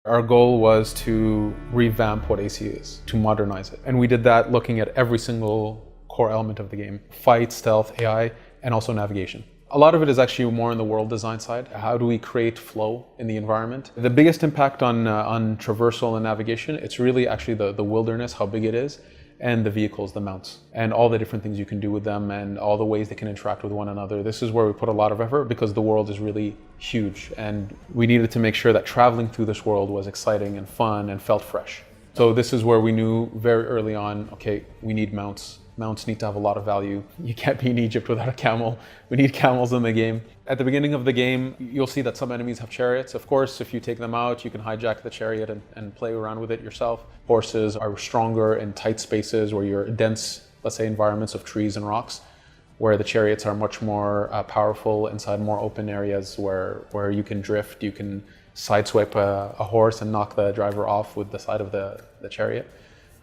Our goal was to revamp what AC is, to modernize it. And we did that looking at every single core element of the game: fight, stealth, AI, and also navigation. A lot of it is actually more on the world design side. How do we create flow in the environment? The biggest impact on traversal and navigation, it's really actually the wilderness, how big it is, and the vehicles, the mounts, and all the different things you can do with them and all the ways they can interact with one another. This is where we put a lot of effort because the world is really huge and we needed to make sure that traveling through this world was exciting and fun and felt fresh. So this is where we knew very early on, okay, we need mounts. Mounts need to have a lot of value. You can't be in Egypt without a camel. We need camels in the game. At the beginning of the game, you'll see that some enemies have chariots. Of course, if you take them out, you can hijack the chariot and play around with it yourself. Horses are stronger in tight spaces where you're dense, let's say, environments of trees and rocks, where the chariots are much more powerful inside more open areas where you can drift, you can sideswipe a horse and knock the driver off with the side of the chariot.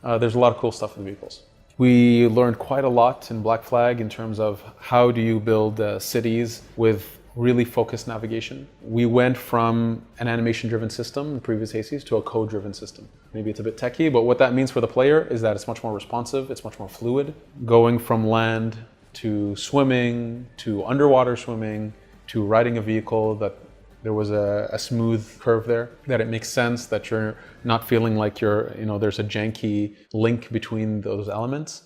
There's a lot of cool stuff in the vehicles. We learned quite a lot in Black Flag in terms of how do you build cities with really focused navigation. We went from an animation-driven system in previous ACs to a code-driven system. Maybe it's a bit techy, but what that means for the player is that it's much more responsive, it's much more fluid. Going from land to swimming, to underwater swimming, to riding a vehicle, that there was a smooth curve there, that it makes sense, that you're not feeling like there's a janky link between those elements.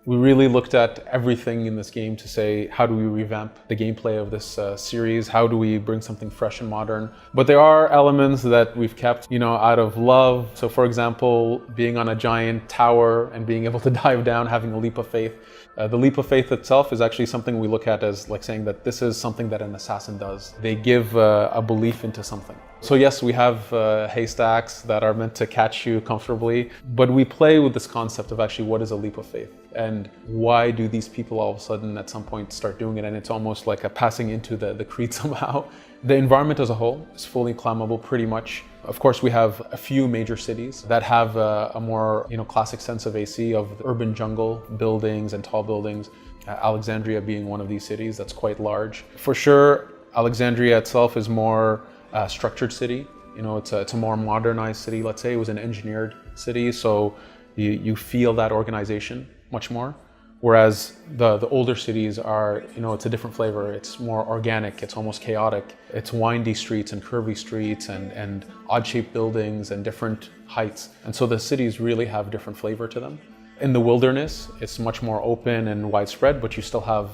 We really looked at everything in this game to say, how do we revamp the gameplay of this series? How do we bring something fresh and modern? But there are elements that we've kept, out of love. So for example, being on a giant tower and being able to dive down, having a leap of faith. The leap of faith itself is actually something we look at as like saying that this is something that an assassin does. They give a belief into something. So yes, we have haystacks that are meant to catch you comfortably, but we play with this concept of actually what is a leap of faith and why do these people all of a sudden at some point start doing it, and it's almost like a passing into the creed somehow. The environment as a whole is fully climbable pretty much. Of course, we have a few major cities that have a more classic sense of AC, of urban jungle buildings and tall buildings. Alexandria being one of these cities that's quite large. For sure, Alexandria itself is more structured city. It's a more modernized city. Let's say it was an engineered city, so you feel that organization much more. Whereas the older cities are, it's a different flavor. It's more organic. It's almost chaotic. It's windy streets and curvy streets and odd-shaped buildings and different heights. And so the cities really have different flavor to them. In the wilderness, it's much more open and widespread, but you still have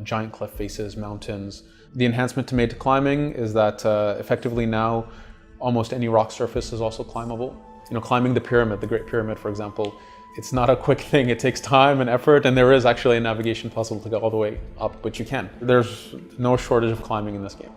giant cliff faces, mountains. The enhancement made to climbing is that effectively now almost any rock surface is also climbable. Climbing the pyramid, the Great Pyramid, for example, it's not a quick thing. It takes time and effort, and there is actually a navigation puzzle to go all the way up, but you can. There's no shortage of climbing in this game.